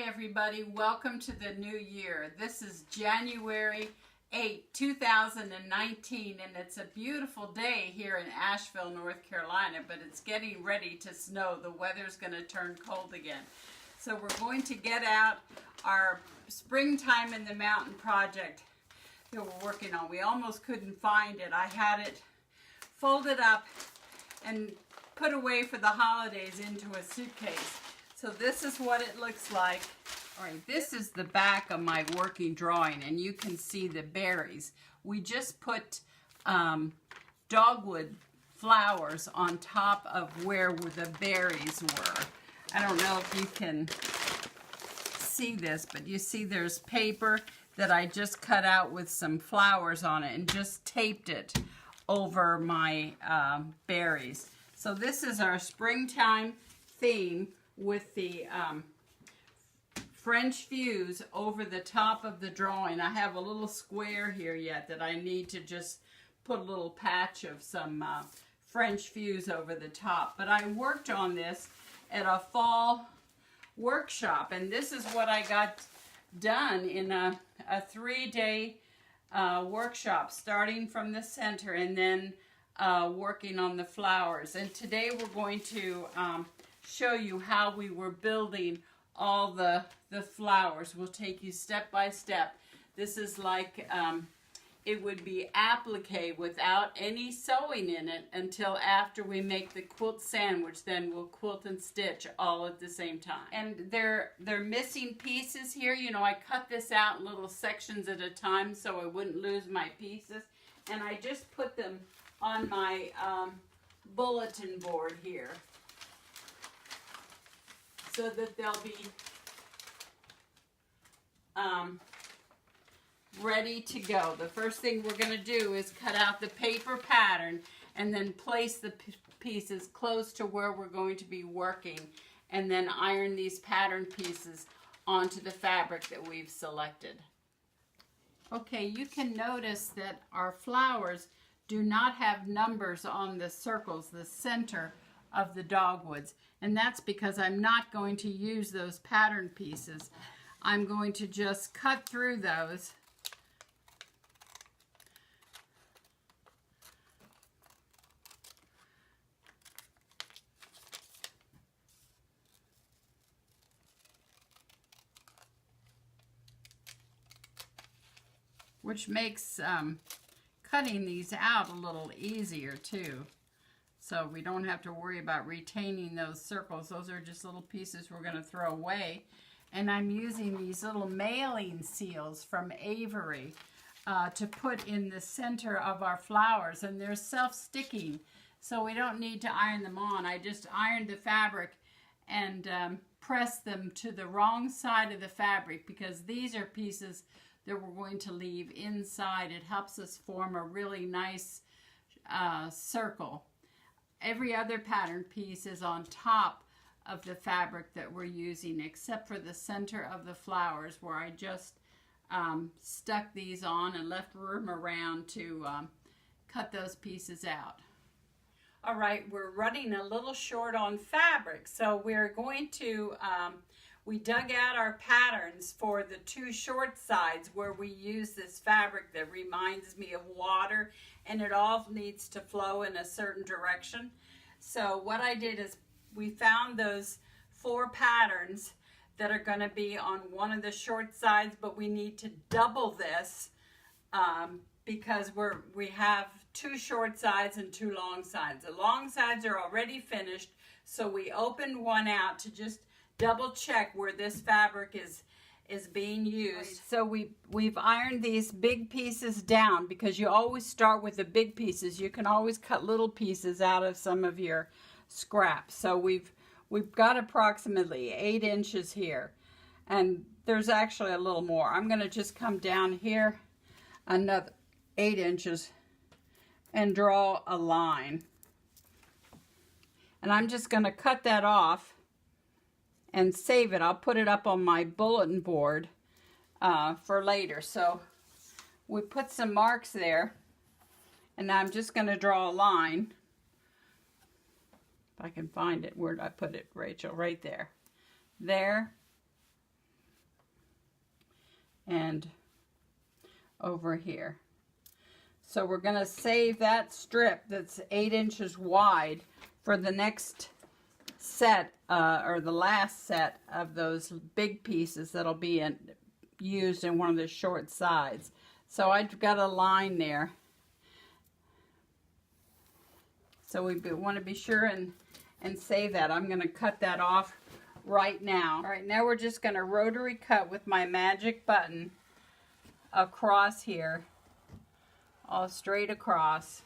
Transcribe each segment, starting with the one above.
everybody. Welcome to the new year. This is January 8, 2019, and it's a beautiful day here in Asheville, North Carolina, but it's getting ready to snow. The weather's going to turn cold again. So we're going to get out our Springtime in the Mountain project that we're working on. We almost couldn't find it. I had it folded up and put away for the holidays into a suitcase. So this is what it looks like. All right, this is the back of my working drawing, and you can see the berries. We just put dogwood flowers on top of where the berries were. I don't know if you can see this, but you see there's paper that I just cut out with some flowers on it and just taped it over my berries. So this is our springtime theme with the French fuse over the top of the drawing. I have a little square here yet that I need to just put a little patch of some French fuse over the top. But I worked on this at a fall workshop, and this is what I got done in a 3-day workshop, starting from the center and then working on the flowers. And today we're going to show you how we were building all the flowers. We'll take you step by step. This is like it would be applique without any sewing in it until after we make the quilt sandwich. Then we'll quilt and stitch all at the same time. And they're missing pieces here. You know, I cut this out in little sections at a time so I wouldn't lose my pieces. And I just put them on my bulletin board here, so that they'll be ready to go. The first thing we're going to do is cut out the paper pattern and then place the pieces close to where we're going to be working, and then iron these pattern pieces onto the fabric that we've selected. Okay, you can notice that our flowers do not have numbers on the circles, the center of the dogwoods, and that's because I'm not going to use those pattern pieces. I'm going to just cut through those which makes cutting these out a little easier too. So we don't have to worry about retaining those circles. Those are just little pieces we're going to throw away. And I'm using these little mailing seals from Avery to put in the center of our flowers. And they're self-sticking, so we don't need to iron them on. I just ironed the fabric and pressed them to the wrong side of the fabric, because these are pieces that we're going to leave inside. It helps us form a really nice circle. Every other pattern piece is on top of the fabric that we're using, except for the center of the flowers, where I just stuck these on and left room around to cut those pieces out. All right, we're running a little short on fabric, so we're going to, we dug out our patterns for the 2 short sides where we use this fabric that reminds me of water, and it all needs to flow in a certain direction. So what I did is we found those 4 patterns that are going to be on one of the short sides, but we need to double this because we have 2 short sides and 2 long sides. The long sides are already finished, so we opened one out to just double check where this fabric is being used. So we've ironed these big pieces down, because you always start with the big pieces. You can always cut little pieces out of some of your scraps. So we've got approximately 8 inches here, and there's actually a little more. I'm going to just come down here another 8 inches and draw a line, and I'm just going to cut that off and save it. I'll put it up on my bulletin board for later. So we put some marks there, and I'm just going to draw a line. If I can find it. Where did I put it, Rachel? Right there. There. and over here. So we're going to save that strip that's 8 inches wide for the next set, or the last set of those big pieces that'll be used in one of the short sides. So I've got a line there. So we want to be sure and save that. I'm going to cut that off right now. All right, now we're just going to rotary cut with my magic button across here, all straight across.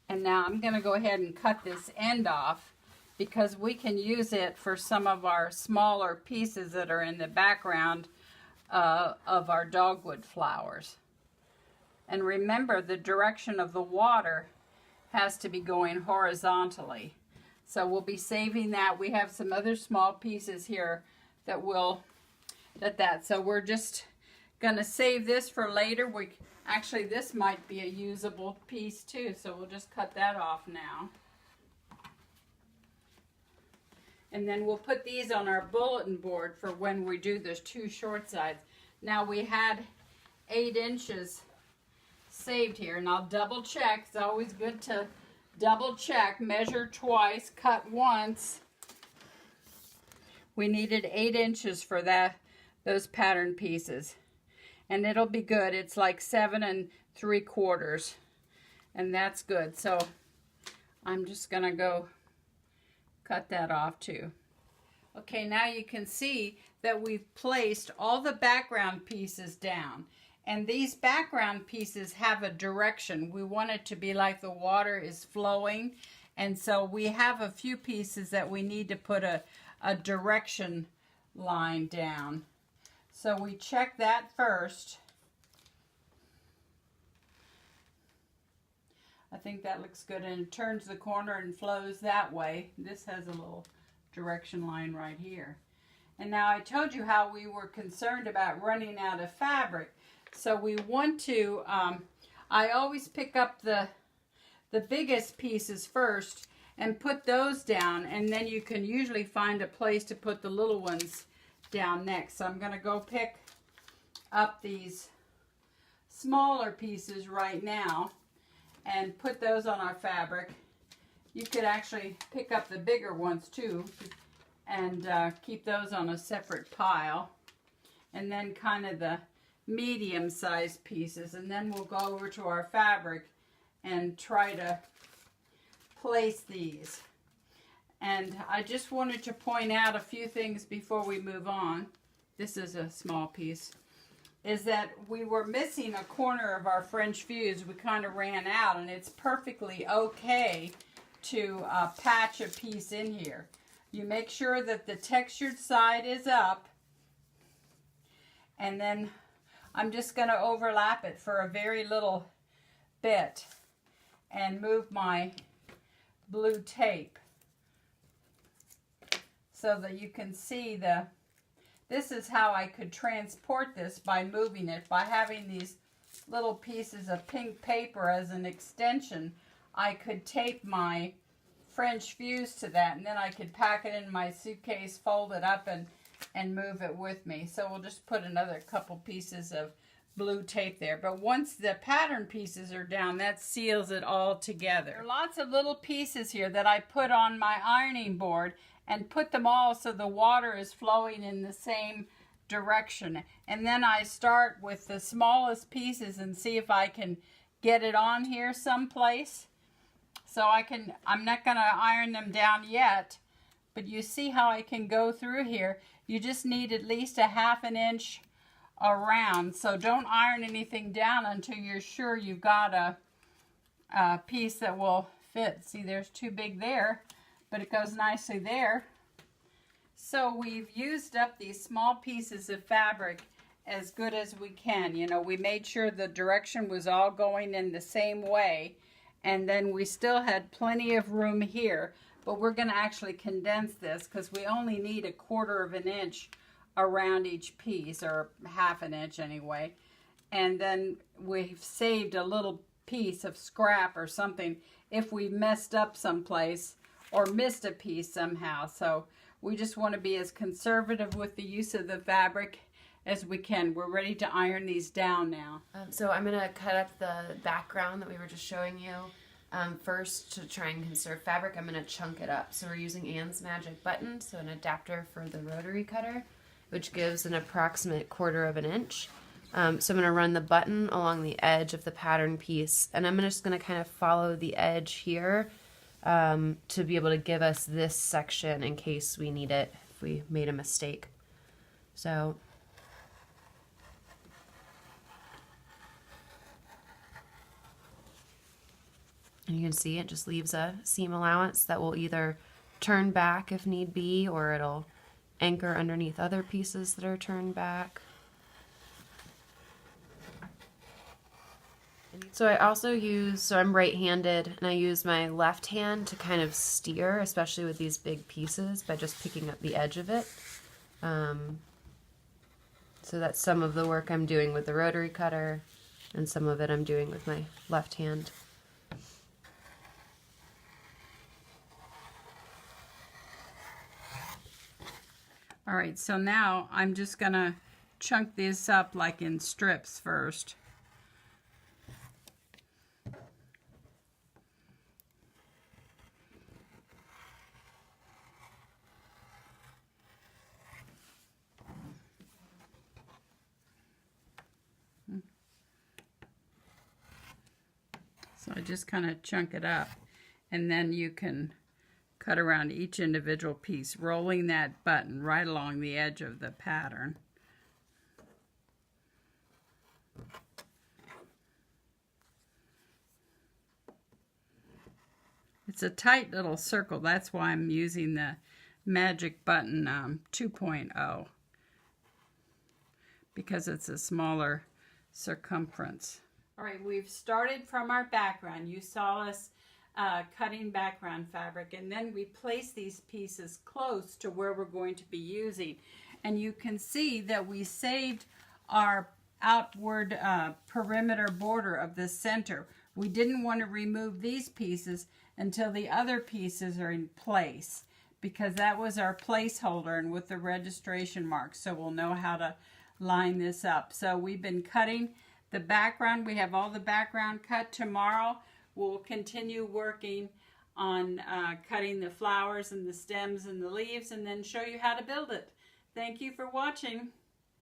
And now I'm going to go ahead and cut this end off, because we can use it for some of our smaller pieces that are in the background of our dogwood flowers. And remember, the direction of the water has to be going horizontally. So we'll be saving that. We have some other small pieces here that will, so we're just going to save this for later. Actually, this might be a usable piece too, so we'll just cut that off now. And then we'll put these on our bulletin board for when we do those 2 short sides. Now we had 8 inches saved here, and I'll double check. It's always good to double check, measure twice, cut once. We needed 8 inches for those pattern pieces. And it'll be good. It's like 7 3/4, and that's good. So I'm just gonna go cut that off too. Okay, now you can see that we've placed all the background pieces down, and these background pieces have a direction. We want it to be like the water is flowing, and so we have a few pieces that we need to put a direction line down. So we check that first. I think that looks good, and it turns the corner and flows that way. This has a little direction line right here. And now I told you how we were concerned about running out of fabric. So we want to, I always pick up the biggest pieces first and put those down, and then you can usually find a place to put the little ones down next. So I'm going to go pick up these smaller pieces right now and put those on our fabric. You could actually pick up the bigger ones too and keep those on a separate pile, and then kind of the medium-sized pieces, and then we'll go over to our fabric and try to place these. And I just wanted to point out a few things before we move on. This is a small piece. Is that we were missing a corner of our French fuse. We kind of ran out, and it's perfectly okay to patch a piece in here. You make sure that the textured side is up, and then I'm just going to overlap it for a very little bit and move my blue tape so that you can see this is how I could transport this by moving it. By having these little pieces of pink paper as an extension, I could tape my French fuse to that, and then I could pack it in my suitcase, fold it up, and move it with me. So we'll just put another couple pieces of blue tape there. But once the pattern pieces are down, that seals it all together. There are lots of little pieces here that I put on my ironing board and put them all so the water is flowing in the same direction. And then I start with the smallest pieces and see if I can get it on here someplace. So I'm not going to iron them down yet, but you see how I can go through here. You just need at least a 1/2 inch around. So don't iron anything down until you're sure you've got a piece that will fit. See, there's too big there, but it goes nicely there. So we've used up these small pieces of fabric as good as we can. You know, we made sure the direction was all going in the same way, and then we still had plenty of room here, but we're going to actually condense this because we only need 1/4 inch around each piece, or half an inch anyway. And then we've saved a little piece of scrap or something if we messed up someplace or missed a piece somehow. So we just want to be as conservative with the use of the fabric as we can. We're ready to iron these down now. So I'm going to cut up the background that we were just showing you. First, to try and conserve fabric, I'm going to chunk it up. So we're using Anne's Magic Button, so an adapter for the rotary cutter, which gives an approximate 1/4 of an inch. So I'm going to run the button along the edge of the pattern piece, and I'm just going to kind of follow the edge here to be able to give us this section in case we need it if we made a mistake. So and you can see it just leaves a seam allowance that will either turn back if need be, or it'll anchor underneath other pieces that are turned back. So I also use, so I'm right-handed, and I use my left hand to kind of steer, especially with these big pieces, by just picking up the edge of it. So that's some of the work I'm doing with the rotary cutter, and some of it I'm doing with my left hand. All right, so now I'm just gonna chunk this up like in strips first. So I just kind of chunk it up, and then you can cut around each individual piece, rolling that button right along the edge of the pattern. It's a tight little circle. That's why I'm using the Magic Button 2.0, because it's a smaller circumference. All right, we've started from our background. You saw us cutting background fabric, and then we place these pieces close to where we're going to be using. And you can see that we saved our outward perimeter border of the center. We didn't want to remove these pieces until the other pieces are in place, because that was our placeholder and with the registration marks, so we'll know how to line this up. So we've been cutting the background. We have all the background cut. Tomorrow we'll continue working on cutting the flowers and the stems and the leaves, and then show you how to build it. Thank you for watching.